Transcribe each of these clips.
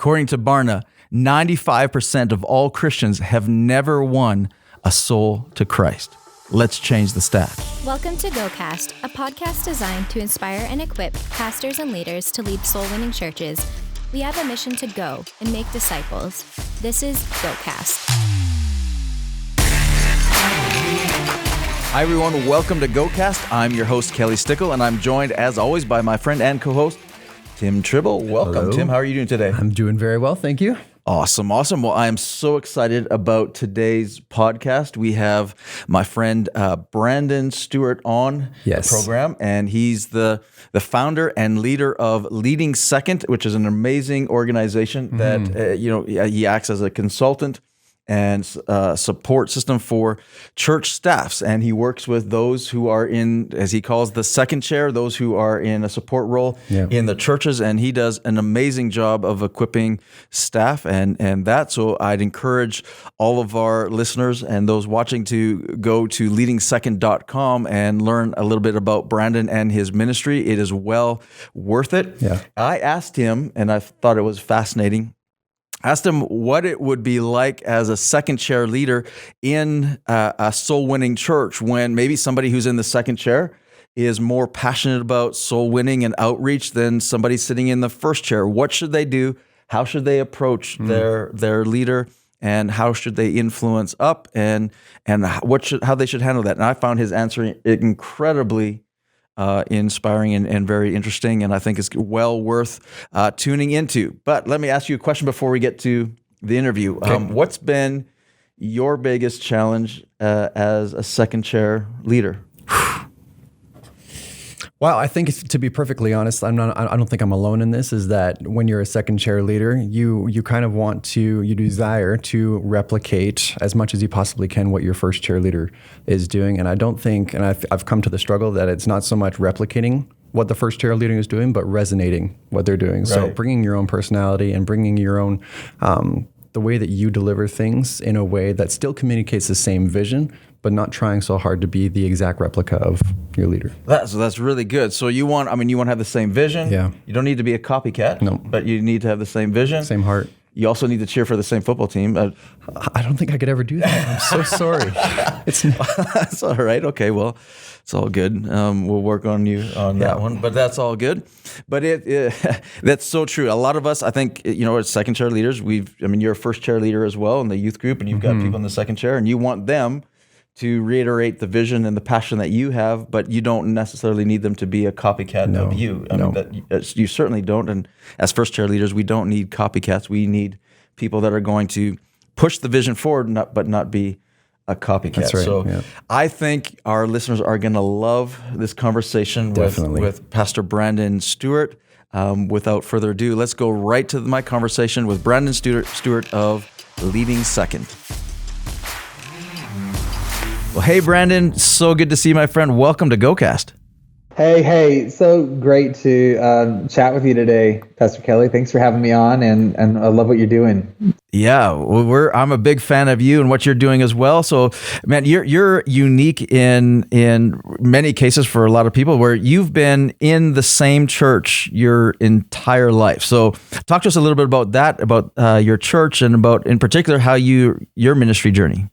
According to Barna, 95% of all Christians have never won a soul to Christ. Let's change the stat. Welcome to GoCast, a podcast designed to inspire and equip pastors and leaders to lead soul-winning churches. We have a mission to go and make disciples. This is GoCast. Hi, everyone. Welcome to GoCast. I'm your host, Kelly Stickle, and I'm joined, as always, by my friend and co-host, Tim Tribble. Welcome, Hello. Tim. How are you doing today? I'm doing very well, thank you. Awesome. Well, I am so excited about today's podcast. We have my friend Brandon Stewart on the program, and he's the founder and leader of Leading Second, which is an amazing organization that he acts as a consultant and support system for church staffs. And he works with those who are in, as he calls, the second chair, those who are in a support role in the churches. And he does an amazing job of equipping staff and that. So I'd encourage all of our listeners and those watching to go to leadingsecond.com and learn a little bit about Brandon and his ministry. It is well worth it. Yeah. I asked him, and I thought it was fascinating, asked him what it would be like as a second chair leader in a soul-winning church when maybe somebody who's in the second chair is more passionate about soul winning and outreach than somebody sitting in the first chair. What should they do? How should they approach their leader? And how should they influence up? And how they should handle that? And I found his answer incredibly inspiring and very interesting, and I think it's well worth tuning into. But let me ask you a question before we get to the interview. Okay. What's been your biggest challenge as a second chair leader? Wow, I think to be perfectly honest, I don't think I'm alone in this, is that when you're a second chair leader, you kind of you desire to replicate as much as you possibly can what your first chair leader is doing. And I don't think, and I've come to the struggle that it's not so much replicating what the first chair leader is doing, but resonating what they're doing. Right. So bringing your own personality and bringing your own, the way that you deliver things in a way that still communicates the same vision, but not trying so hard to be the exact replica of your leader. That's really good. So you want to have the same vision. Yeah. You don't need to be a copycat. No. But you need to have the same vision. Same heart. You also need to cheer for the same football team. I don't think I could ever do that. I'm so sorry. It's all right. Okay, well, it's all good. We'll work on you on that one, but that's all good. But that's so true. A lot of us, I think, as second chair leaders, you're a first chair leader as well in the youth group, and you've got people in the second chair, and you want them to reiterate the vision and the passion that you have, but you don't necessarily need them to be a copycat of you. You certainly don't. And as first chair leaders, we don't need copycats. We need people that are going to push the vision forward, but not be a copycat. That's right. So I think our listeners are going to love this conversation with Pastor Brandon Stewart. Without further ado, let's go right to my conversation with Brandon Stewart of Leading Second. Well, hey, Brandon, so good to see you, my friend. Welcome to GoCast. Hey, so great to chat with you today, Pastor Kelly. Thanks for having me on, and I love what you're doing. Yeah, well, I'm a big fan of you and what you're doing as well. So, man, you're unique in many cases for a lot of people where you've been in the same church your entire life. So, talk to us a little bit about that, about your church, and about, in particular, how your ministry journey.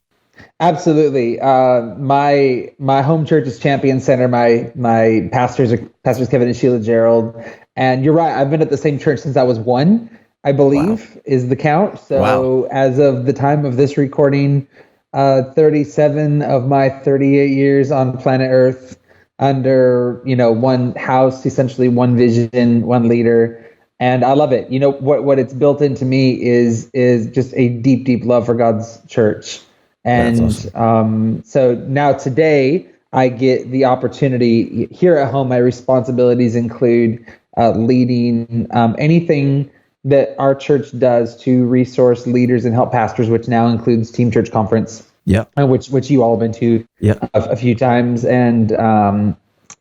Absolutely. My home church is Champion Center. My pastors Kevin and Sheila Gerald. And you're right, I've been at the same church since I was 1, I believe, is the count. So as of the time of this recording, 37 of my 38 years on planet Earth under, one house, essentially one vision, one leader. And I love it. What it's built into me is just a deep, deep love for God's church. And awesome. So now today I get the opportunity here at home. My responsibilities include leading anything that our church does to resource leaders and help pastors, which now includes Team Church Conference, which you all have been to a few times, and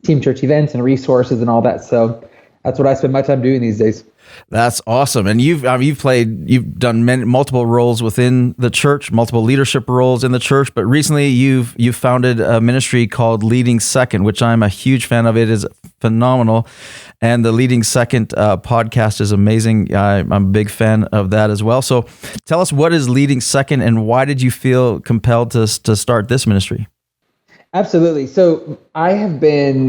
Team Church events and resources and all that. So that's what I spend my time doing these days. That's awesome. And you've done multiple roles within the church, multiple leadership roles in the church, but recently you've founded a ministry called Leading Second, which I'm a huge fan of. It is phenomenal. And the Leading Second podcast is amazing. I'm a big fan of that as well. So tell us, what is Leading Second, and why did you feel compelled to start this ministry? Absolutely. So I have been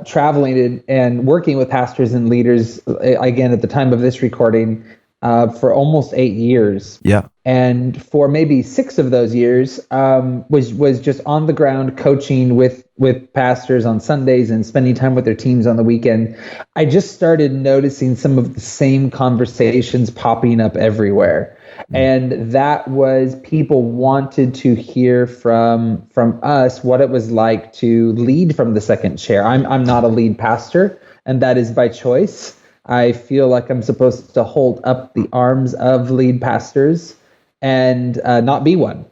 traveling and working with pastors and leaders, again, at the time of this recording, for almost 8 years. Yeah. And for maybe 6 of those years, was just on the ground coaching with pastors on Sundays and spending time with their teams on the weekend. I just started noticing some of the same conversations popping up everywhere. And that was, people wanted to hear from us what it was like to lead from the second chair. I'm not a lead pastor, and that is by choice. I feel like I'm supposed to hold up the arms of lead pastors and not be one.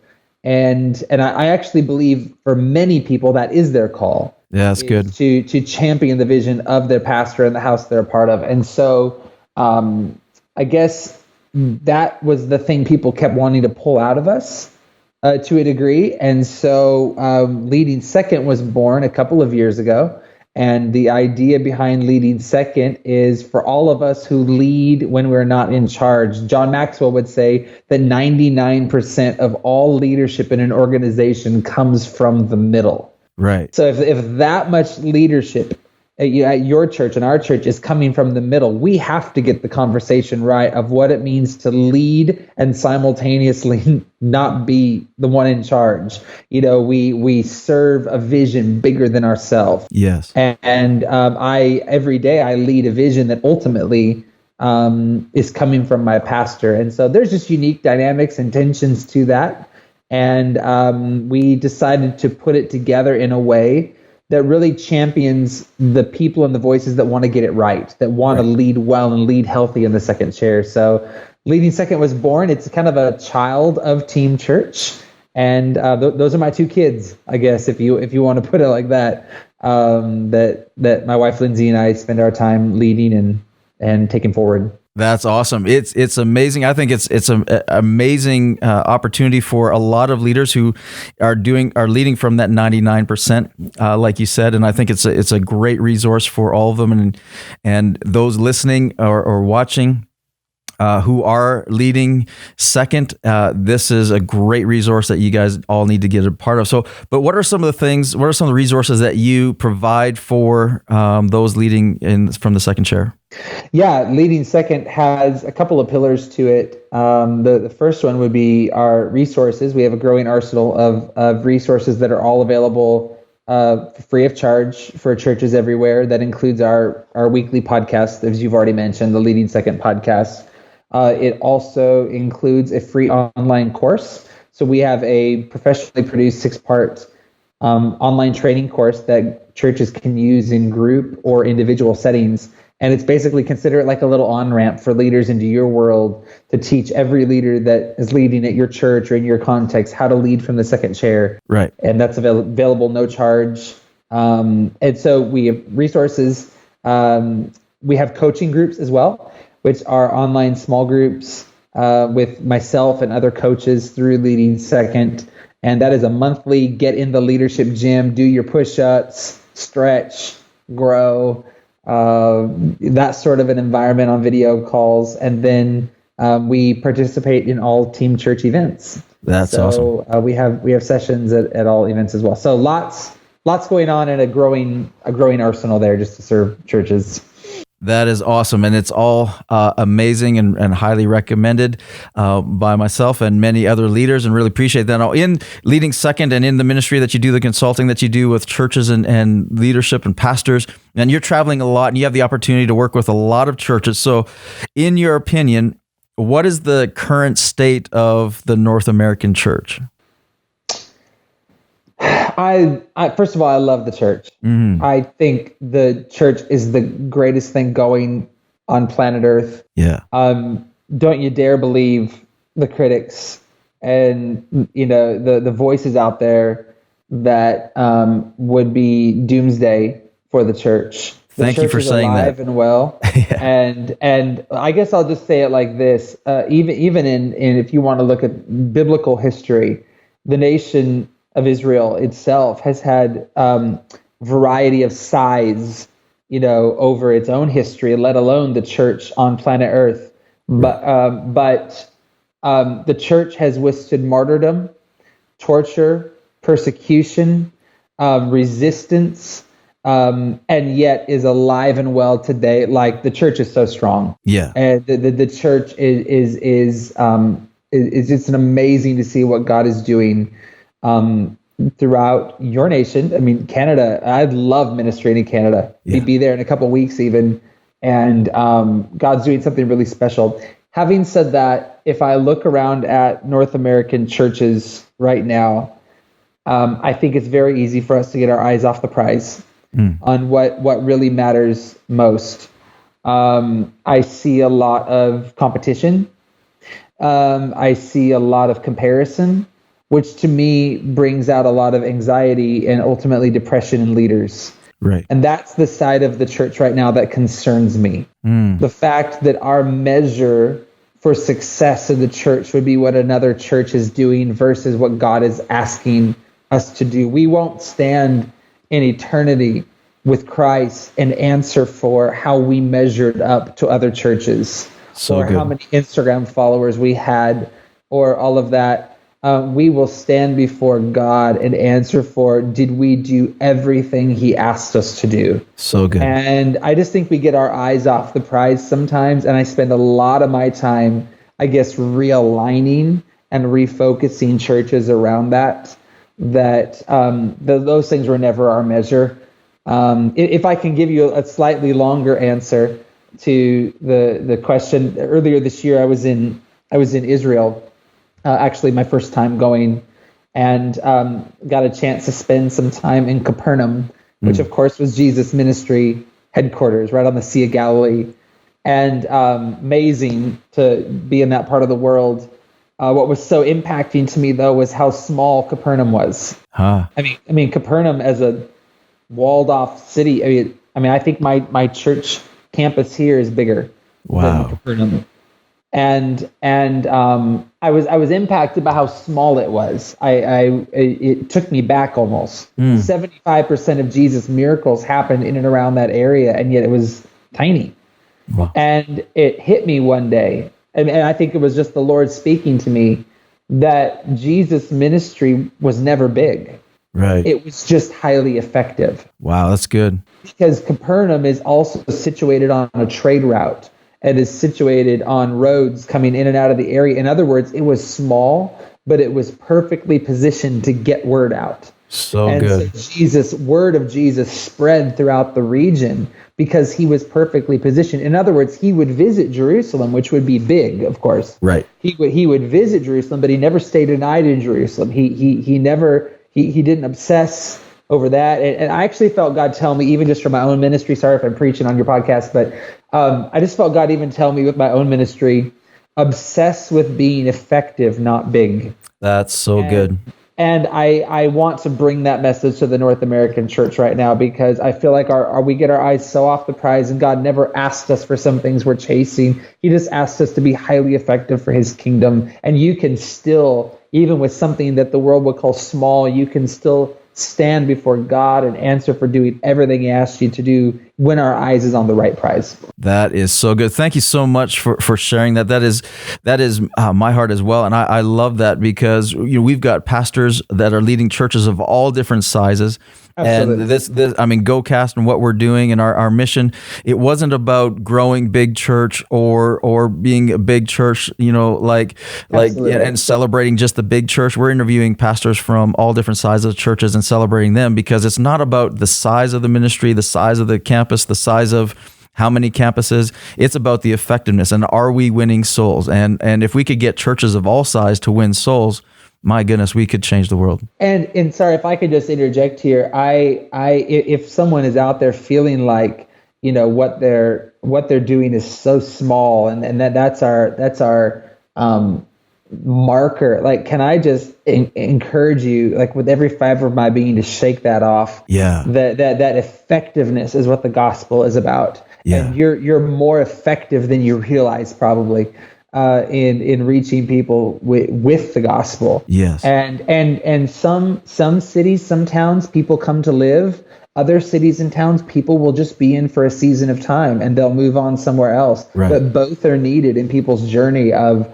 And I actually believe for many people that is their call. Yeah, that's good. To champion the vision of their pastor and the house they're a part of. And so I guess that was the thing people kept wanting to pull out of us to a degree. And so Leading Second was born a couple of years ago. And the idea behind Leading Second is for all of us who lead when we're not in charge. John Maxwell would say that 99% of all leadership in an organization comes from the middle. Right. So if that much leadership at your church and our church is coming from the middle, we have to get the conversation right of what it means to lead and simultaneously not be the one in charge. We serve a vision bigger than ourselves. Yes. And every day I lead a vision that ultimately is coming from my pastor. And so there's just unique dynamics and tensions to that. And we decided to put it together in a way that really champions the people and the voices that want to get it right, that want to lead well and lead healthy in the second chair. So Leading Second was born. It's kind of a child of Team Church. And those are my 2 kids, I guess, if you want to put it like that, that my wife Lindsay and I spend our time leading and taking forward. That's awesome. It's amazing. I think it's an amazing opportunity for a lot of leaders who are leading from that 99%, like you said. And I think it's a great resource for all of them and those listening or watching. Who are leading second. This is a great resource that you guys all need to get a part of. So, but what are some of the resources that you provide for those leading from the second chair? Yeah, Leading Second has a couple of pillars to it. The first one would be our resources. We have a growing arsenal of resources that are all available free of charge for churches everywhere. That includes our weekly podcast, as you've already mentioned, the Leading Second podcast. It also includes a free online course. So we have a professionally produced 6-part online training course that churches can use in group or individual settings. And it's basically, consider it like a little on-ramp for leaders into your world to teach every leader that is leading at your church or in your context how to lead from the second chair. Right. And that's available no charge. And so we have resources. We have coaching groups as well, which are online small groups with myself and other coaches through Leading Second. And that is a monthly get in the leadership gym, do your push-ups, stretch, grow, that sort of an environment on video calls. And then we participate in all Team Church events. That's awesome. So we have sessions at all events as well. So lots going on, and a growing arsenal there just to serve churches. That is awesome, and it's all amazing and highly recommended by myself and many other leaders, and really appreciate that. Now, in Leading Second and in the ministry that you do, the consulting that you do with churches and leadership and pastors, and you're traveling a lot and you have the opportunity to work with a lot of churches. So in your opinion, what is the current state of the North American church? I first of all, I love the church. Mm-hmm. I think the church is the greatest thing going on planet Earth. Yeah. Don't you dare believe the critics and the voices out there that would be doomsday for the church. Thank you for saying that. Alive and well. Yeah. And I guess I'll just say it like this: even in if you want to look at biblical history, the nation of Israel itself has had variety of size, over its own history, let alone the church on planet Earth. But the church has withstood martyrdom, torture, persecution, resistance, and yet is alive and well today. Like, the church is so strong. Yeah. And the church is just an amazing to see what God is doing throughout your nation. I mean, Canada, I love ministering in Canada. Yeah. We'd be there in a couple of weeks even. And God's doing something really special. Having said that, if I look around at North American churches right now, I think it's very easy for us to get our eyes off the prize on what really matters most. I see a lot of competition. I see a lot of comparison, which to me brings out a lot of anxiety and ultimately depression in leaders. Right. And that's the side of the church right now that concerns me. The fact that our measure for success in the church would be what another church is doing versus what God is asking us to do. We won't stand in eternity with Christ and answer for how we measured up to other churches, or how many Instagram followers we had, or all of that. We will stand before God and answer for, did we do everything he asked us to do? So good. And I just think we get our eyes off the prize sometimes. And I spend a lot of my time, I guess, realigning and refocusing churches around that those things were never our measure. If I can give you a slightly longer answer to the question, earlier this year I was in Israel. Actually, my first time going, and got a chance to spend some time in Capernaum, which of course was Jesus' ministry headquarters, right on the Sea of Galilee. And amazing to be in that part of the world. What was so impacting to me, though, was how small Capernaum was. I mean, Capernaum as a walled-off city. I mean, I think my church campus here is bigger than Capernaum. And I was impacted by how small it was. It took me back almost. 75% of Jesus' miracles happened in and around that area, and yet it was tiny. Wow. And it hit me one day, and I think it was just the Lord speaking to me, that Jesus' ministry was never big. Right. It was just highly effective. Wow, that's good. Because Capernaum is also situated on a trade route. It is situated on roads coming in and out of the area. In other words, it was small, but it was perfectly positioned to get word out. So good. So word of Jesus spread throughout the region because he was perfectly positioned. In other words, he would visit Jerusalem, which would be big, of course. Right. He would visit Jerusalem, but he never stayed a night in Jerusalem. He didn't obsess over that. And I actually felt God tell me, even just from my own ministry, sorry if I'm preaching on your podcast, but I just felt God even tell me with my own ministry, obsess with being effective, not big. That's so good. And I want to bring that message to the North American church right now, because I feel like we get our eyes so off the prize, and God never asked us for some things we're chasing. He just asked us to be highly effective for his kingdom. And you can still, even with something that the world would call small, you can still stand before God and answer for doing everything he asked you to do when our eyes is on the right prize. That is so good. Thank you so much for sharing that. That is my heart as well. And I love that, because we've got pastors that are leading churches of all different sizes. Absolutely. And this GoCast and what we're doing and our mission, it wasn't about growing big church or being a big church, and celebrating just the big church. We're interviewing pastors from all different sizes of churches and celebrating them, because it's not about the size of the ministry, the size of the campus, the size of how many campuses. It's about the effectiveness, and are we winning souls? And if we could get churches of all size to win souls, my goodness, we could change the world. And sorry if I could just interject here. If someone is out there feeling like what they're doing is so small, and that's our marker. Like, can I just encourage you, like with every fiber of my being, to shake that off? Yeah. That effectiveness is what the gospel is about. Yeah. And you're more effective than you realize, probably. In reaching people with the gospel. Yes. And some cities, some towns, people come to live, other cities and towns, people will just be in for a season of time and they'll move on somewhere else. Right. But both are needed in people's journey of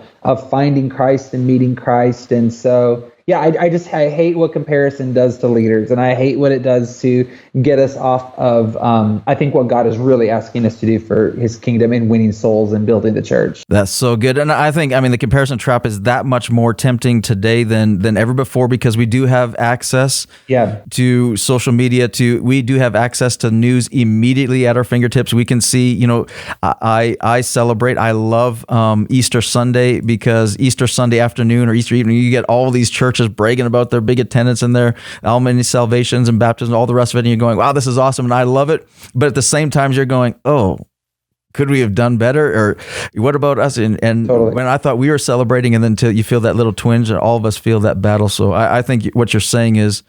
finding Christ and meeting Christ. And so, yeah, I hate what comparison does to leaders, and I hate what it does to get us off of, I think, what God is really asking us to do for his kingdom and winning souls and building the church. That's so good. And I think, the comparison trap is that much more tempting today than ever before, because we do have access to social media, we do have access to news immediately at our fingertips. We can see, I celebrate, I love Easter Sunday, because Easter Sunday afternoon or Easter evening, you get all these churches bragging about their big attendance and their how many salvations and baptisms, all the rest of it, and you're going, wow, this is awesome, and I love it. But at the same time, you're going, oh, could we have done better? Or what about us? And totally. When I thought we were celebrating, and then till you feel that little twinge, and all of us feel that battle. So I think what you're saying is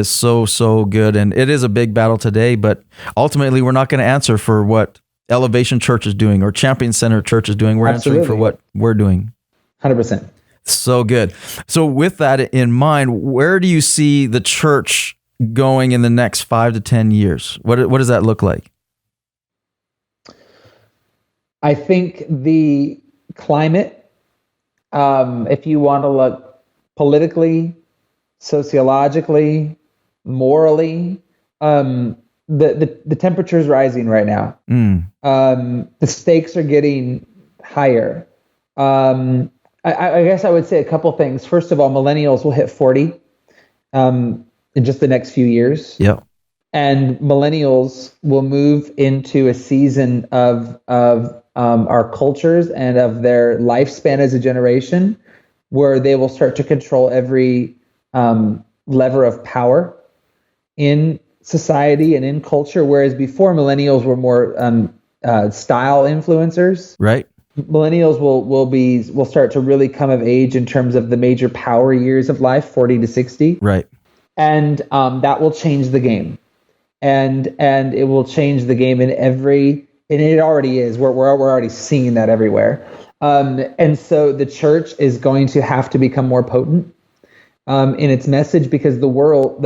so good, and it is a big battle today. But ultimately, we're not going to answer for what Elevation Church is doing or Champion Center Church is doing. We're answering for what we're doing. 100%. So good. So with that in mind, where do you see the church going in the next 5 to 10 years? What does that look like? I think the climate, if you want to look politically, sociologically, morally, the temperature is rising right now. The stakes are getting higher. I guess I would say a couple things. First of all, millennials will hit 40 in just the next few years. Yeah. And millennials will move into a season of our cultures and of their lifespan as a generation, where they will start to control every lever of power in society and in culture, whereas before millennials were more style influencers. Right. Millennials will start to really come of age in terms of the major power years of life, 40 to 60. Right. And that will change the game. And it will change the game and it already is. We're already seeing that everywhere. And so the church is going to have to become more potent in its message, because the world,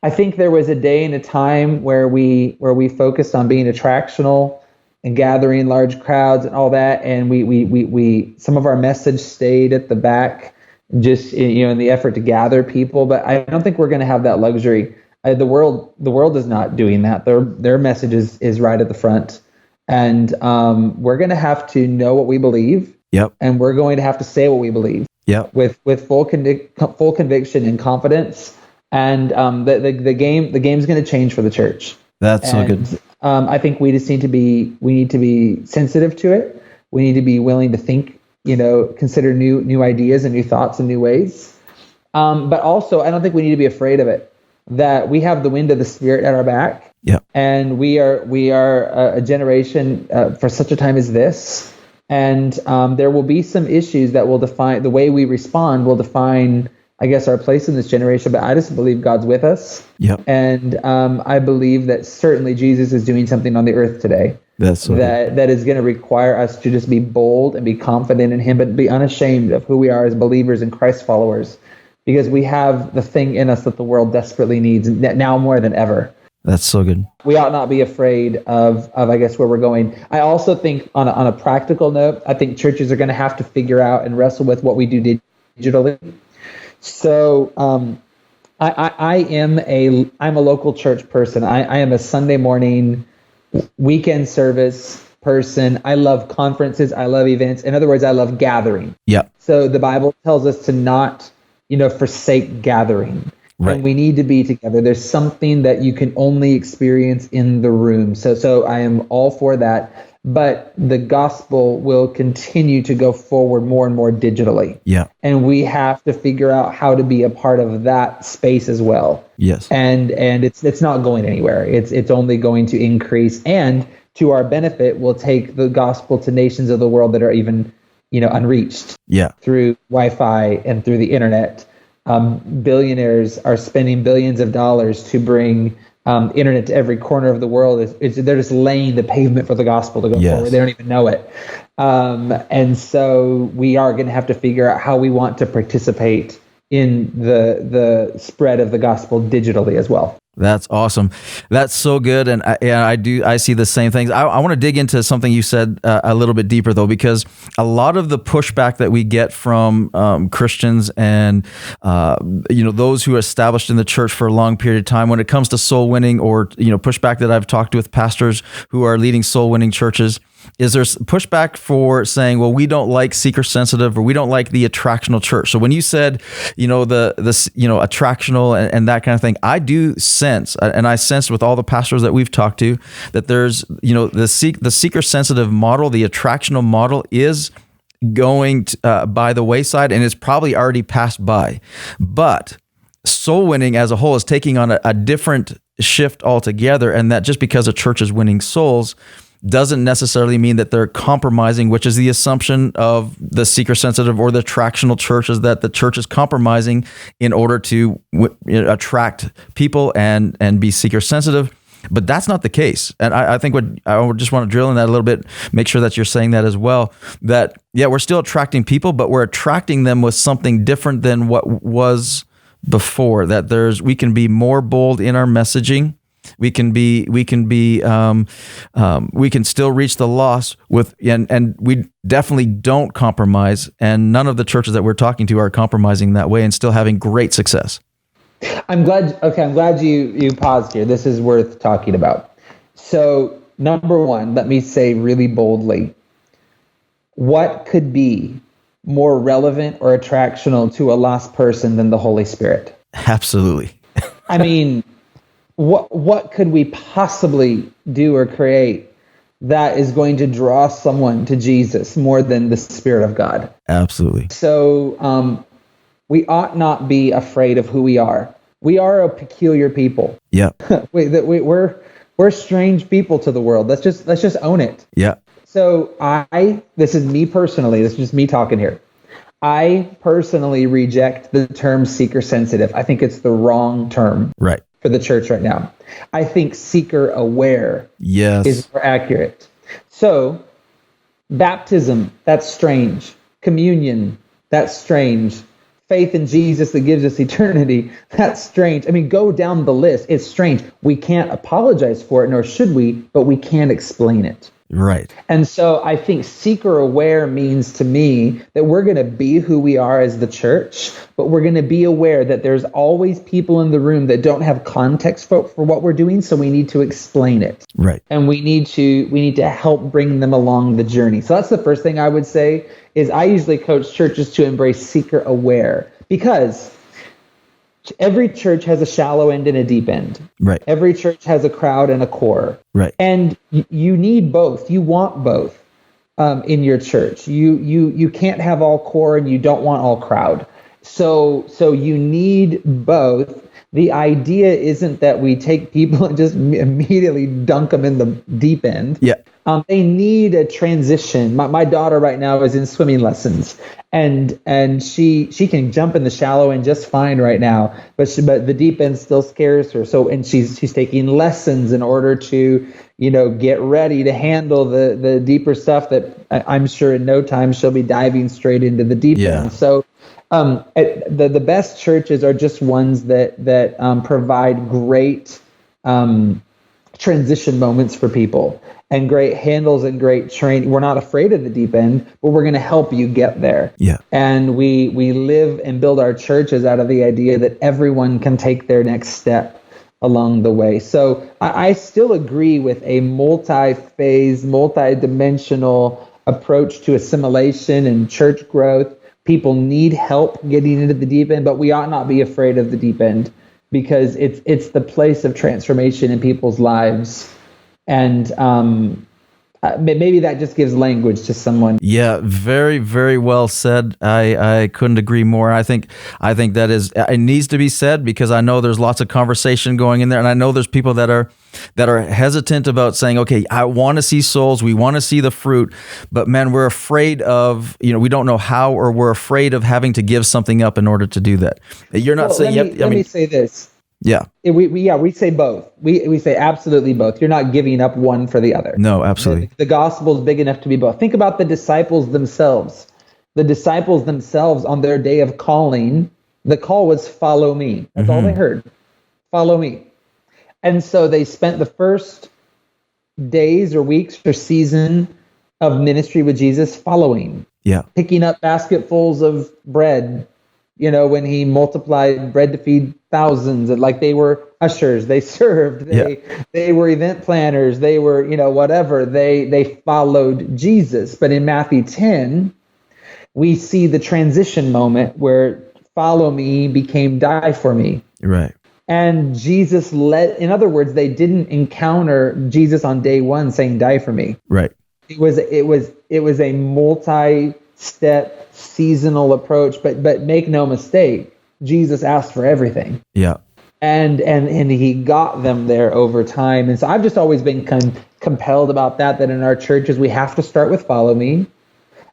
I think there was a day and a time where we focused on being attractional and gathering large crowds and all that, and we some of our message stayed at the back, just in the effort to gather people. But I don't think we're going to have that luxury. The world is not doing that. Their message is right at the front, and we're going to have to know what we believe. Yep. And we're going to have to say what we believe. Yep. With full conviction and confidence. And the game's going to change for the church. That's so good. I think we just need to be sensitive to it. We need to be willing to think, consider new ideas and new thoughts and new ways. But also, I don't think we need to be afraid of it. That we have the wind of the Spirit at our back. Yeah. And we are a generation for such a time as this. And there will be some issues that will define the way we respond. Will define, I guess, our place in this generation, but I just believe God's with us. Yep. And I believe that certainly Jesus is doing something on the earth today that is going to require us to just be bold and be confident in him, but be unashamed of who we are as believers and Christ followers, because we have the thing in us that the world desperately needs now more than ever. That's so good. We ought not be afraid of I guess, where we're going. I also think on a practical note, I think churches are going to have to figure out and wrestle with what we do digitally. So I'm a local church person. I am a Sunday morning weekend service person. I love conferences. I love events. In other words, I love gathering. Yeah. So the Bible tells us to not, forsake gathering. Right. And we need to be together. There's something that you can only experience in the room. So I am all for that. But the gospel will continue to go forward more and more digitally. Yeah. And we have to figure out how to be a part of that space as well. Yes. And it's not going anywhere. It's only going to increase. And to our benefit, we'll take the gospel to nations of the world that are even, unreached. Yeah. Through Wi-Fi and through the internet. Billionaires are spending billions of dollars to bring internet to every corner of the world. They're just laying the pavement for the gospel to go forward. They don't even know it. And so we are going to have to figure out how we want to participate in the spread of the gospel digitally as well. That's awesome. That's so good. And I see the same things. I want to dig into something you said a little bit deeper though, because a lot of the pushback that we get from Christians and, those who are established in the church for a long period of time, when it comes to soul winning or, pushback that I've talked with pastors who are leading soul winning churches, is there's pushback for saying, well, we don't like seeker sensitive, or we don't like the attractional church. So when you said, attractional and that kind of thing, I do sense, and I sensed with all the pastors that we've talked to, that there's, the seeker sensitive model, the attractional model is going by the wayside, and it's probably already passed by. But soul winning as a whole is taking on a different shift altogether, and that just because a church is winning souls doesn't necessarily mean that they're compromising, which is the assumption of the seeker-sensitive or the attractional church, is that the church is compromising in order to attract people and be seeker-sensitive. But that's not the case. And I think I just want to drill in that a little bit, make sure that you're saying that as well, that, we're still attracting people, but we're attracting them with something different than what was before, that we can be more bold in our messaging. We can still reach the lost and we definitely don't compromise. And none of the churches that we're talking to are compromising that way and still having great success. I'm glad you paused here. This is worth talking about. So, number one, let me say really boldly, what could be more relevant or attractional to a lost person than the Holy Spirit? Absolutely. I mean, what could we possibly do or create that is going to draw someone to Jesus more than the Spirit of God? Absolutely. So we ought not be afraid of who we are. We are a peculiar people. Yeah. We're strange people to the world. Let's just own it. Yeah. So this is me personally. This is just me talking here. I personally reject the term seeker sensitive. I think it's the wrong term. Right. For the church right now. I think seeker aware is more accurate. So baptism, that's strange. Communion, that's strange. Faith in Jesus that gives us eternity, that's strange. I mean, go down the list. It's strange. We can't apologize for it, nor should we, but we can explain it. Right. And so I think seeker aware means to me that we're going to be who we are as the church, but we're going to be aware that there's always people in the room that don't have context for what we're doing, so we need to explain it. Right. And we need to help bring them along the journey. So that's the first thing I would say is I usually coach churches to embrace seeker aware, because every church has a shallow end and a deep end. Right. Every church has a crowd and a core. Right. And you need both. You want both in your church. You can't have all core and you don't want all crowd. So you need both. The idea isn't that we take people and just immediately dunk them in the deep end. Yeah. They need a transition. My daughter right now is in swimming lessons, and she can jump in the shallow end just fine right now, but the deep end still scares her. So, and she's taking lessons in order to get ready to handle the deeper stuff that I'm sure in no time she'll be diving straight into the deep end. So. The best churches are just ones that provide great transition moments for people and great handles and great training. We're not afraid of the deep end, but we're going to help you get there. Yeah. And we live and build our churches out of the idea that everyone can take their next step along the way. So I still agree with a multi-phase, multi-dimensional approach to assimilation and church growth. People need help getting into the deep end, but we ought not be afraid of the deep end because it's the place of transformation in people's lives. And maybe that just gives language to someone. Yeah, very, very well said. I couldn't agree more. I think that it needs to be said because I know there's lots of conversation going in there, and I know there's people that are hesitant about saying, okay, I want to see souls, we want to see the fruit, but man, we're afraid of, we don't know how, or we're afraid of having to give something up in order to do that. You're not saying. Let me say this. Yeah. We say both. We say absolutely both. You're not giving up one for the other. No, absolutely. The gospel is big enough to be both. Think about the disciples themselves. The disciples themselves on their day of calling, the call was follow me. That's all they heard. Follow me. And so they spent the first days or weeks or season of ministry with Jesus following, picking up basketfuls of bread, when he multiplied bread to feed thousands, and like they were ushers, they served, they were event planners, they were, whatever, they followed Jesus. But in Matthew 10, we see the transition moment where follow me became die for me. Right. And Jesus in other words, they didn't encounter Jesus on day one saying, die for me. Right. It was a multi-step seasonal approach, but make no mistake, Jesus asked for everything. Yeah. And he got them there over time. And so I've just always been compelled about that in our churches, we have to start with follow me,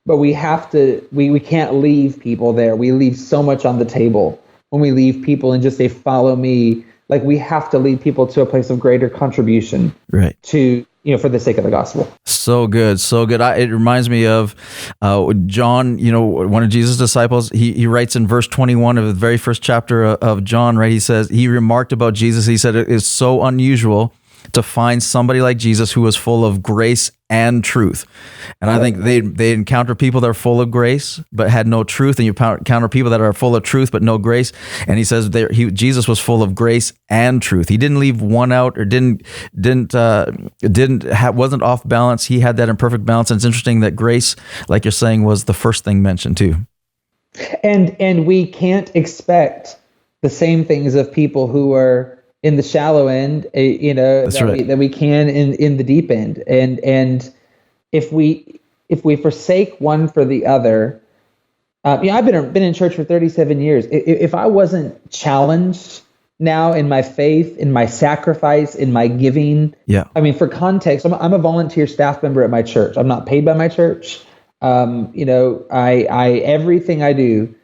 but we can't leave people there. We leave so much on the table when we leave people and just say, follow me. Like, we have to lead people to a place of greater contribution, right? To, for the sake of the gospel. So good, so good. It reminds me of John, one of Jesus' disciples. He writes in verse 21 of the very first chapter of John, right? He says, he remarked about Jesus. He said, it is so unusual to find somebody like Jesus who was full of grace and truth. And I think they encounter people that are full of grace but had no truth, and you encounter people that are full of truth but no grace. And he says Jesus was full of grace and truth. He didn't leave one out, or wasn't off balance. He had that in perfect balance. And it's interesting that grace, like you're saying, was the first thing mentioned too. And we can't expect the same things of people who are in the shallow end, that we can in the deep end. And if we forsake one for the other, I've been in church for 37 years. If I wasn't challenged now in my faith, in my sacrifice, in my giving, for context, I'm a volunteer staff member at my church. I'm not paid by my church. I everything I do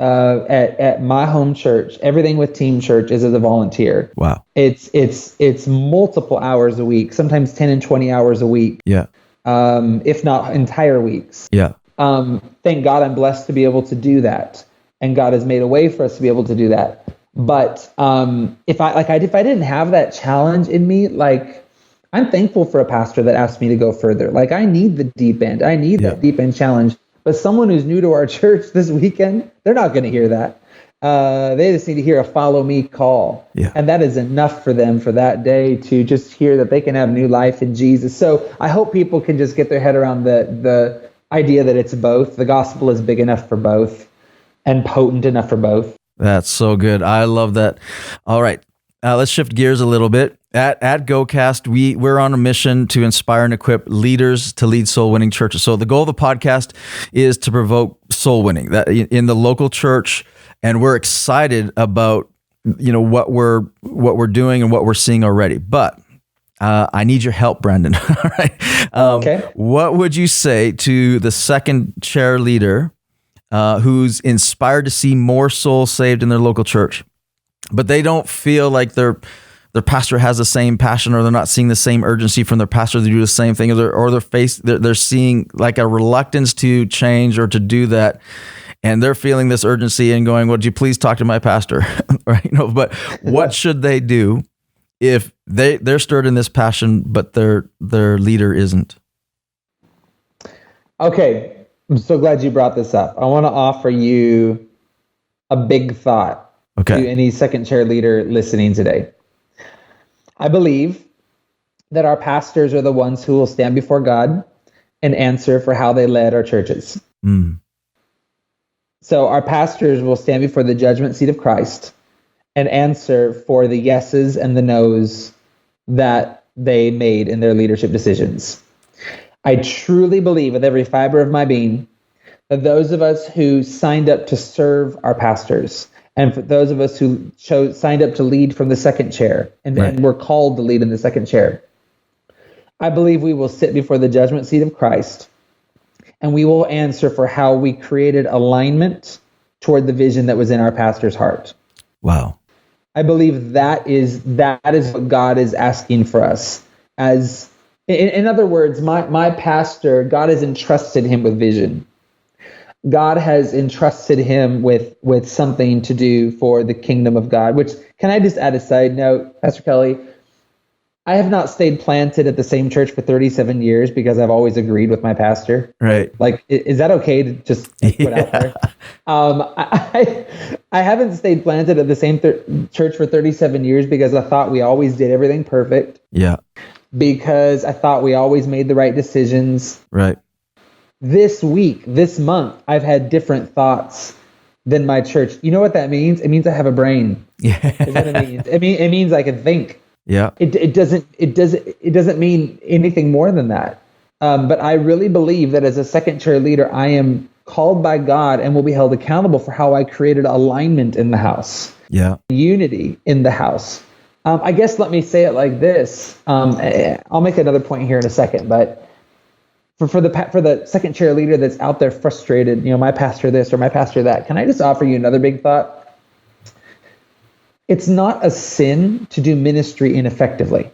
at my home church, everything with Team Church is as a volunteer. Wow. It's multiple hours a week, sometimes 10 and 20 hours a week. Yeah. If not entire weeks. Yeah. Thank God I'm blessed to be able to do that. And God has made a way for us to be able to do that. But if I didn't have that challenge in me, I'm thankful for a pastor that asked me to go further. I need the deep end. I need that deep end challenge. But someone who's new to our church this weekend, they're not going to hear that. They just need to hear a follow me call. Yeah. And that is enough for them for that day to just hear that they can have new life in Jesus. So I hope people can just get their head around the idea that it's both. The gospel is big enough for both and potent enough for both. That's so good. I love that. All right. Let's shift gears a little bit. At GoCast, we're on a mission to inspire and equip leaders to lead soul-winning churches. So the goal of the podcast is to provoke soul winning that in the local church, and we're excited about what we're doing and what we're seeing already. But I need your help, Brandon. All right. Okay. What would you say to the second chair leader who's inspired to see more souls saved in their local church, but they don't feel like their pastor has the same passion, or they're not seeing the same urgency from their pastor to do the same thing, or they're seeing like a reluctance to change or to do that, and they're feeling this urgency and going, "Would you please talk to my pastor?" Right? But what should they do if they're stirred in this passion, but their leader isn't? Okay, I'm so glad you brought this up. I want to offer you a big thought to any second chair leader listening today. I believe that our pastors are the ones who will stand before God and answer for how they led our churches. Mm. So our pastors will stand before the judgment seat of Christ and answer for the yeses and the nos that they made in their leadership decisions. I truly believe with every fiber of my being that those of us who signed up to serve our pastors, and for those of us who signed up to lead from the second chair and were called to lead in the second chair, I believe we will sit before the judgment seat of Christ, and we will answer for how we created alignment toward the vision that was in our pastor's heart. Wow. I believe that is what God is asking for us. As in other words, my pastor, God has entrusted him with vision. God has entrusted him with something to do for the kingdom of God, which, can I just add a side note, Pastor Kelly? I have not stayed planted at the same church for 37 years because I've always agreed with my pastor. Right. Like, is that okay to just put out there? I haven't stayed planted at the same church for 37 years because I thought we always did everything perfect. Yeah. Because I thought we always made the right decisions. Right. This week, this month, I've had different thoughts than my church. You know what that means? It means I have a brain. Yeah. Is what it means. It means I can think. Yeah. It doesn't mean anything more than that. But I really believe that as a second chair leader, I am called by God and will be held accountable for how I created alignment in the house. Yeah. Unity in the house. I guess let me say it like this. I'll make another point here in a second, but for the second chair leader that's out there frustrated, my pastor this or my pastor that, can I just offer you another big thought? It's not a sin to do ministry ineffectively.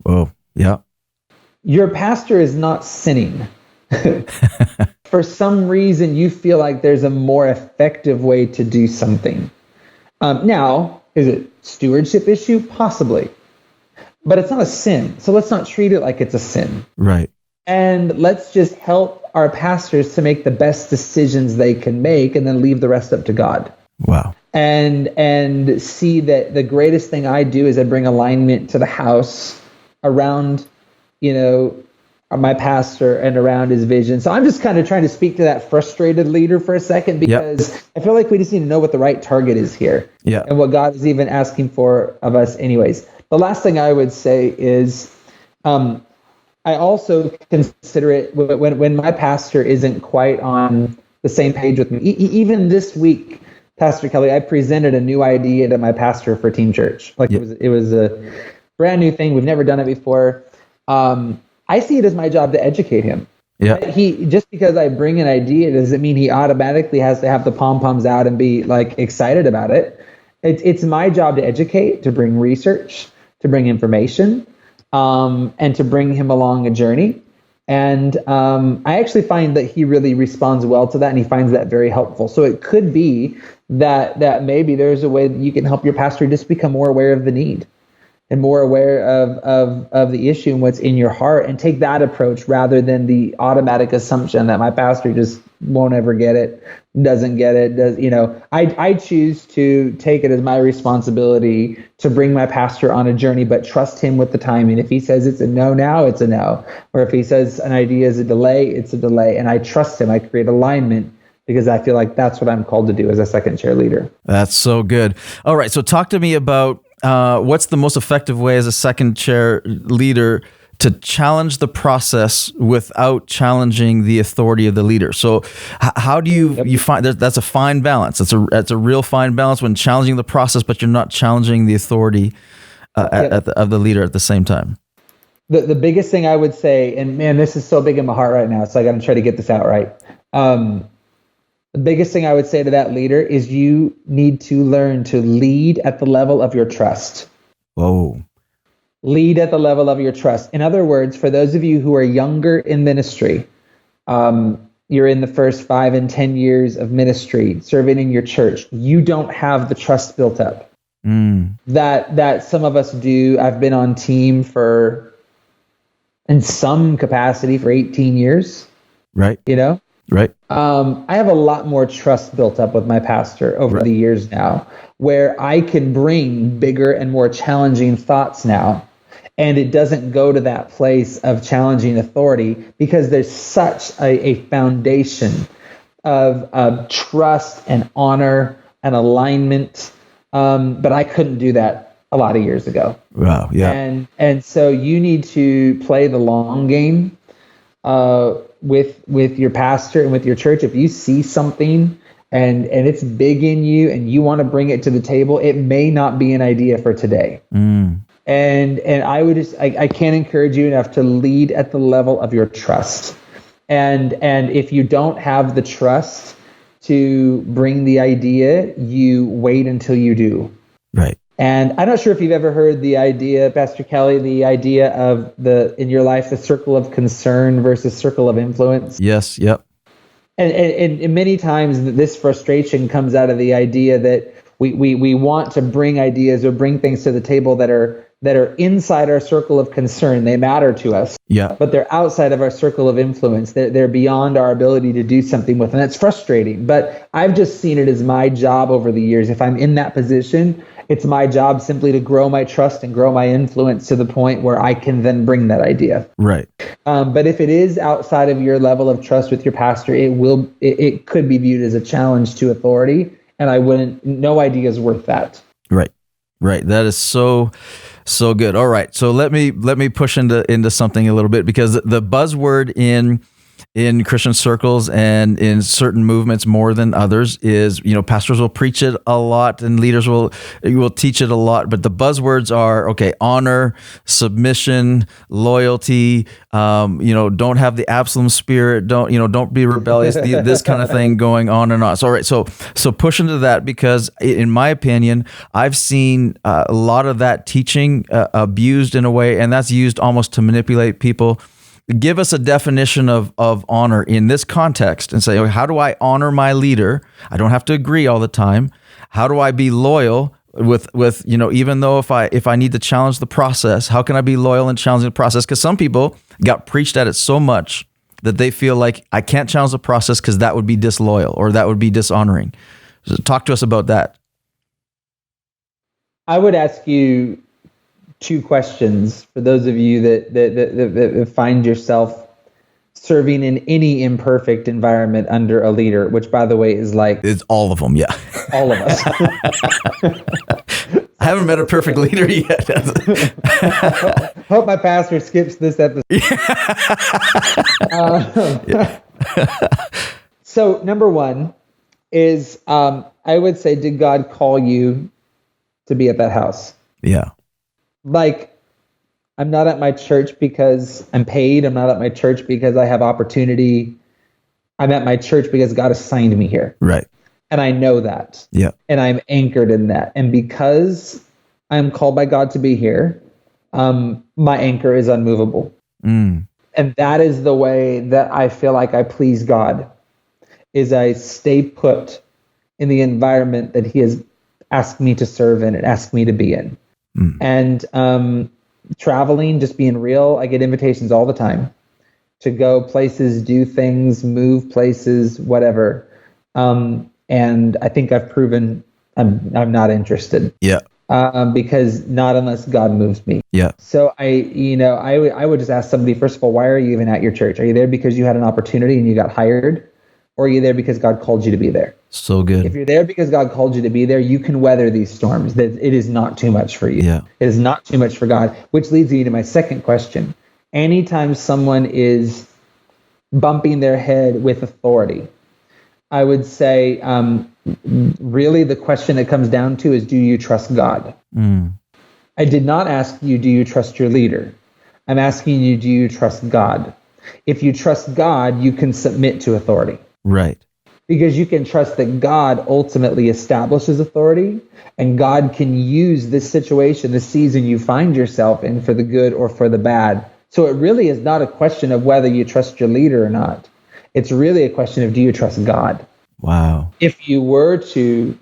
Whoa. Yeah. Your pastor is not sinning. For some reason, you feel like there's a more effective way to do something. Now, is it stewardship issue? Possibly. But it's not a sin. So let's not treat it like it's a sin. Right. And let's just help our pastors to make the best decisions they can make and then leave the rest up to God. Wow. And see that the greatest thing I do is I bring alignment to the house around, my pastor and around his vision. So I'm just kind of trying to speak to that frustrated leader for a second because I feel like we just need to know what the right target is here. Yeah. And what God is even asking for of us anyways. The last thing I would say is I also consider it when my pastor isn't quite on the same page with me. Even this week, Pastor Kelly, I presented a new idea to my pastor for Team Church. It was a brand new thing. We've never done it before. I see it as my job to educate him. Yeah. Just because I bring an idea doesn't mean he automatically has to have the pom-poms out and be like excited about it. It's my job to educate, to bring research, to bring information, and to bring him along a journey. And I actually find that he really responds well to that, and he finds that very helpful. So it could be that maybe there's a way that you can help your pastor just become more aware of the need and more aware of the issue and what's in your heart, and take that approach rather than the automatic assumption that my pastor just won't ever get it, doesn't get it. I choose to take it as my responsibility to bring my pastor on a journey, but trust him with the timing. If he says it's a no now, it's a no. Or if he says an idea is a delay, it's a delay. And I trust him. I create alignment because I feel like that's what I'm called to do as a second chair leader. That's so good. All right. So talk to me about what's the most effective way as a second chair leader to challenge the process without challenging the authority of the leader. So how do you find that's a fine balance? That's a real fine balance when challenging the process, but you're not challenging the authority of the leader at the same time. The biggest thing I would say, and man, this is so big in my heart right now, so I got to try to get this out right. The biggest thing I would say to that leader is you need to learn to lead at the level of your trust. Whoa. Lead at the level of your trust. In other words, for those of you who are younger in ministry, you're in the first 5 and 10 years of ministry, serving in your church, you don't have the trust built up that some of us do. I've been on team in some capacity for 18 years. Right. Right. I have a lot more trust built up with my pastor over the years now, where I can bring bigger and more challenging thoughts now. And it doesn't go to that place of challenging authority because there's such a foundation of trust and honor and alignment. But I couldn't do that a lot of years ago. Wow. Yeah. And so you need to play the long game with your pastor and with your church. If you see something and it's big in you and you want to bring it to the table, it may not be an idea for today. And I can't encourage you enough to lead at the level of your trust. And if you don't have the trust to bring the idea, you wait until you do. Right. And I'm not sure if you've ever heard the idea, Pastor Kelly, the idea of in your life, the circle of concern versus circle of influence. Yes. Yep. And many times this frustration comes out of the idea that we want to bring ideas or bring things to the table that are that are inside our circle of concern. They matter to us, but they're outside of our circle of influence. They're beyond our ability to do something with, and that's frustrating. But I've just seen it as my job over the years. If I'm in that position, it's my job simply to grow my trust and grow my influence to the point where I can then bring that idea. Right. But if it is outside of your level of trust with your pastor, it could be viewed as a challenge to authority, and no idea is worth that. Right. That is so good. All right. So let me push into something a little bit, because the buzzword in Christian circles and in certain movements more than others is, pastors will preach it a lot and leaders will teach it a lot, but the buzzwords are, honor, submission, loyalty, don't have the Absalom spirit, don't be rebellious, this kind of thing going on and on. So, all right. So push into that, because in my opinion, I've seen a lot of that teaching abused in a way, and that's used almost to manipulate people. Give us a definition of honor in this context and say, how do I honor my leader? I don't have to agree all the time. How do I be loyal with even though if I need to challenge the process, how can I be loyal and challenging the process? Because some people got preached at it so much that they feel like I can't challenge the process because that would be disloyal or that would be dishonoring. So talk to us about that. I would ask you two questions for those of you that find yourself serving in any imperfect environment under a leader, which, by the way, is like... It's all of them, yeah. All of us. I haven't met a perfect leader yet. Hope my pastor skips this episode. So, number one is, I would say, did God call you to be at that house? Yeah. Like, I'm not at my church because I'm paid. I'm not at my church because I have opportunity. I'm at my church because God assigned me here. Right. And I know that. Yeah. And I'm anchored in that. And because I'm called by God to be here, my anchor is unmovable. And that is the way that I feel like I please God, is I stay put in the environment that He has asked me to serve in and asked me to be in. And traveling, just being real, I get invitations all the time to go places, do things, move places, whatever. And I think I've proven I'm not interested. Yeah. Because not unless God moves me. Yeah. So I would just ask somebody, first of all, why are you even at your church? Are you there because you had an opportunity and you got hired? Or are you there because God called you to be there? So good. If you're there because God called you to be there, you can weather these storms. That it is not too much for you. Yeah. It is not too much for God, which leads me to my second question. Anytime someone is bumping their head with authority, I would say, really the question that comes down to is, do you trust God? I did not ask you, do you trust your leader? I'm asking you, do you trust God? If you trust God, you can submit to authority. Right. Because you can trust that God ultimately establishes authority, and God can use this situation, the season you find yourself in, for the good or for the bad. So it really is not a question of whether you trust your leader or not. It's really a question of, do you trust God? Wow. If you were to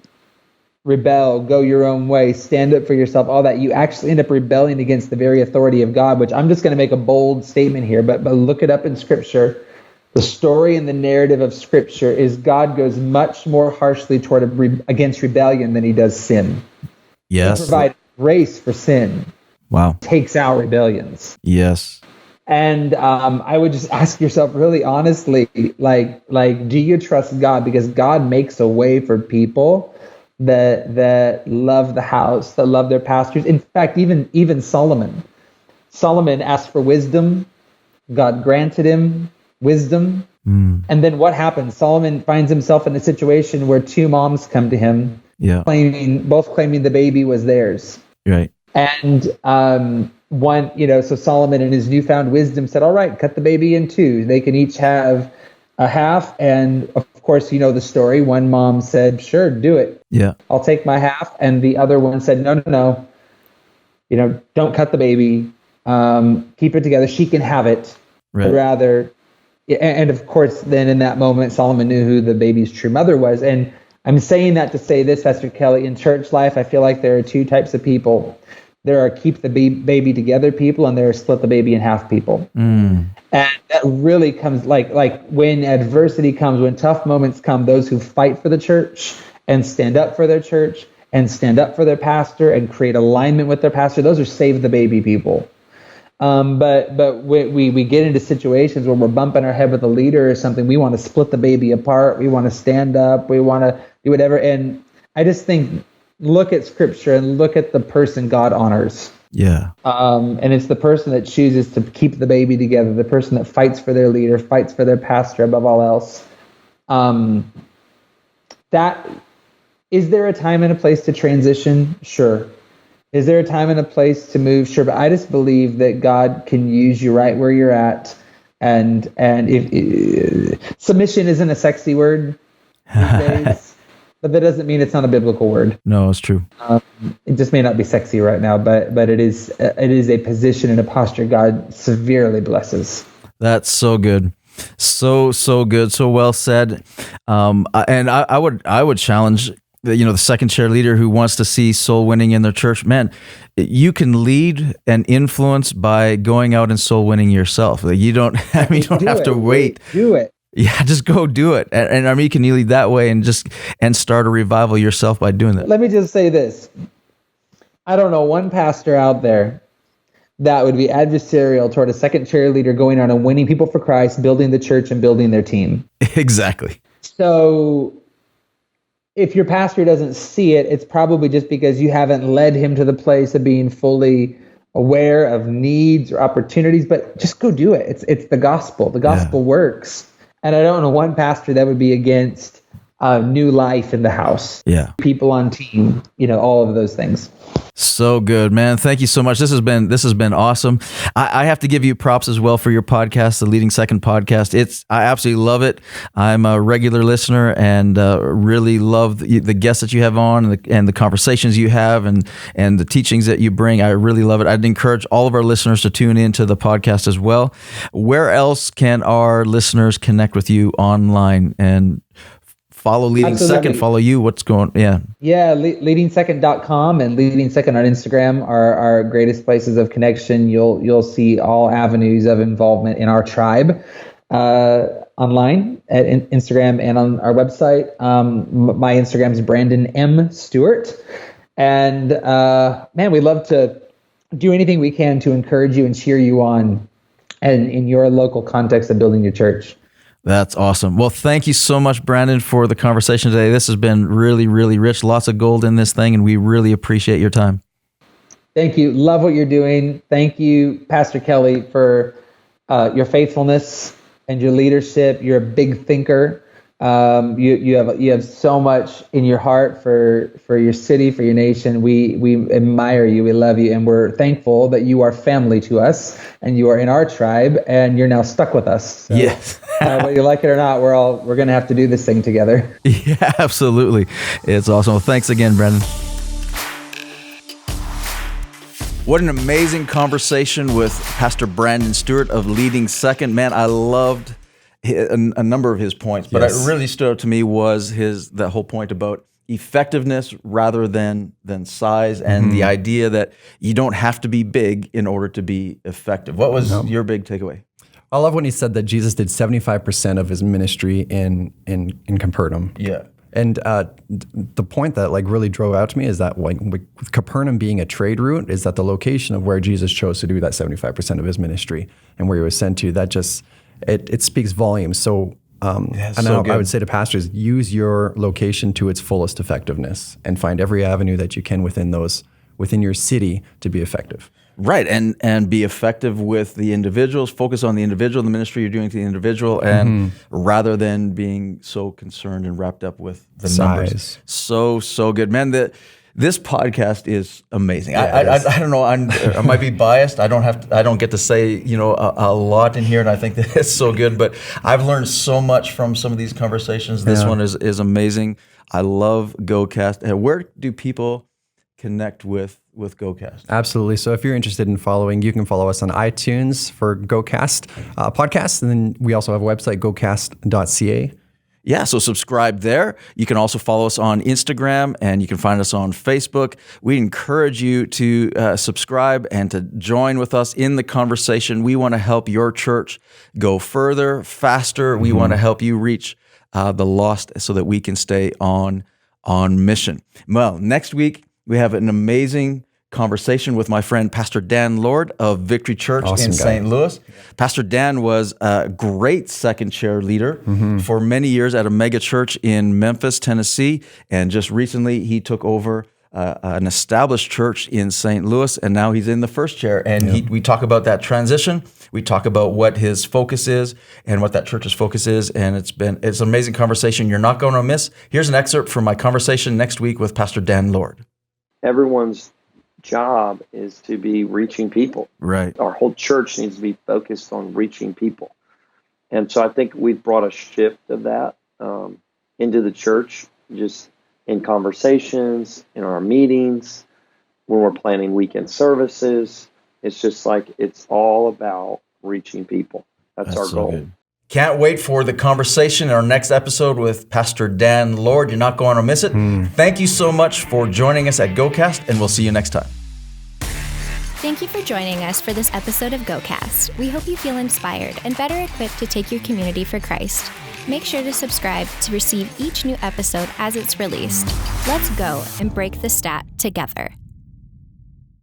rebel, go your own way, stand up for yourself, all that, you actually end up rebelling against the very authority of God, which I'm just going to make a bold statement here, but look it up in Scripture. The story and the narrative of Scripture is God goes much more harshly against rebellion than He does sin. Yes. He provides grace for sin. Wow. Takes out rebellions. Yes. And I would just ask yourself really honestly, like, do you trust God? Because God makes a way for people that love the house, that love their pastors. In fact, even Solomon asked for wisdom. God granted him wisdom. And then what happens? Solomon finds himself in a situation where two moms come to him, both claiming the baby was theirs. Right. And so Solomon in his newfound wisdom said, all right, cut the baby in two. They can each have a half. And of course, you know the story. One mom said, sure, do it. Yeah. I'll take my half. And the other one said, no. Don't cut the baby. Keep it together. She can have it. Right. Rather. And of course, then in that moment, Solomon knew who the baby's true mother was. And I'm saying that to say this, Pastor Kelly, in church life, I feel like there are two types of people. There are keep the baby together people, and there are split the baby in half people. And that really comes like when adversity comes, when tough moments come, those who fight for the church and stand up for their church and stand up for their pastor and create alignment with their pastor, those are save the baby people. But we get into situations where we're bumping our head with a leader or something. We want to split the baby apart. We want to stand up. We want to do whatever. And I just think, look at Scripture and look at the person God honors. Yeah. And it's the person that chooses to keep the baby together, the person that fights for their leader, fights for their pastor above all else. That is there a time and a place to transition? Sure. Is there a time and a place to move? Sure. But I just believe that God can use you right where you're at. And if submission isn't a sexy word these days. But that doesn't mean it's not a biblical word. No, it's true. It just may not be sexy right now, but it is a position and a posture God severely blesses. That's so good. So good. So well said. And I would challenge the second chair leader who wants to see soul winning in their church. Man, you can lead and influence by going out and soul winning yourself. You don't have to wait. Do it. Yeah, just go do it. And I mean, you can lead that way and start a revival yourself by doing that. Let me just say this. I don't know one pastor out there that would be adversarial toward a second chair leader going out and winning people for Christ, building the church and building their team. Exactly. So if your pastor doesn't see it, it's probably just because you haven't led him to the place of being fully aware of needs or opportunities, but just go do it. It's the gospel. The gospel works. And I don't know one pastor that would be against new life in the house. Yeah. People on team, all of those things. So good, man. Thank you so much. This has been awesome. I have to give you props as well for your podcast, the Leading Second podcast. I absolutely love it. I'm a regular listener and really love the guests that you have on and the conversations you have and the teachings that you bring. I really love it. I'd encourage all of our listeners to tune into the podcast as well. Where else can our listeners connect with you online and follow Leading Absolutely. Second, follow you? What's going on? Yeah, leadingsecond.com and Leading Second on Instagram are our greatest places of connection. You'll see all avenues of involvement in our tribe online at Instagram and on our website. My Instagram is Brandon M. Stewart. And man, we'd love to do anything we can to encourage you and cheer you on and in your local context of building your church. That's awesome. Well, thank you so much, Brandon, for the conversation today. This has been really, really rich. Lots of gold in this thing, and we really appreciate your time. Thank you. Love what you're doing. Thank you, Pastor Kelly, for your faithfulness and your leadership. You're a big thinker. You have so much in your heart for your city, for your nation. We admire you. We love you, and we're thankful that you are family to us, and you are in our tribe, and you're now stuck with us. So, yes. whether you like it or not, we're going to have to do this thing together. Yeah, absolutely. It's awesome. Well, thanks again, Brandon. What an amazing conversation with Pastor Brandon Stewart of Leading Second. Man, I loved a number of his points, but Yes. what really stood out to me was the whole point about effectiveness rather than size, and the idea that you don't have to be big in order to be effective. What was your big takeaway? I love when he said that Jesus did 75% of his ministry in Capernaum. Yeah. And the point that really drove out to me is that with Capernaum being a trade route, is that the location of where Jesus chose to do that 75% of his ministry and where he was sent to, that just it speaks volumes. So I would say to pastors, use your location to its fullest effectiveness and find every avenue that you can within your city to be effective. Right, and be effective with the individuals, focus on the individual, the ministry you're doing to the individual, and rather than being so concerned and wrapped up with the numbers. So good. Man, this podcast is amazing. Yeah, I don't know, I might be biased. I don't get to say, a lot in here, and I think that it's so good, but I've learned so much from some of these conversations. This one is amazing. I love GoCast. Where do people connect with GoCast? Absolutely. So if you're interested in following, you can follow us on iTunes for GoCast podcast. And then we also have a website, gocast.ca. So subscribe there. You can also follow us on Instagram, and you can find us on Facebook. We encourage you to subscribe and to join with us in the conversation. We want to help your church go further, faster. We want to help you reach the lost so that we can stay on mission. Well, next week, we have an amazing conversation with my friend Pastor Dan Lord of Victory Church in St. Louis. Pastor Dan was a great second chair leader for many years at a mega church in Memphis, Tennessee, and just recently he took over an established church in St. Louis, and now he's in the first chair. And we talk about that transition. We talk about what his focus is and what that church's focus is, and it's an amazing conversation you're not going to miss. Here's an excerpt from my conversation next week with Pastor Dan Lord. Everyone's job is to be reaching people. Right. Our whole church needs to be focused on reaching people. And so I think we've brought a shift of that into the church, just in conversations, in our meetings, when we're planning weekend services. It's just like, it's all about reaching people. That's our goal. Good. Can't wait for the conversation in our next episode with Pastor Dan Lord. You're not going to miss it. Thank you so much for joining us at GoCast, and we'll see you next time. Thank you for joining us for this episode of GoCast. We hope you feel inspired and better equipped to take your community for Christ. Make sure to subscribe to receive each new episode as it's released. Let's go and break the stat together.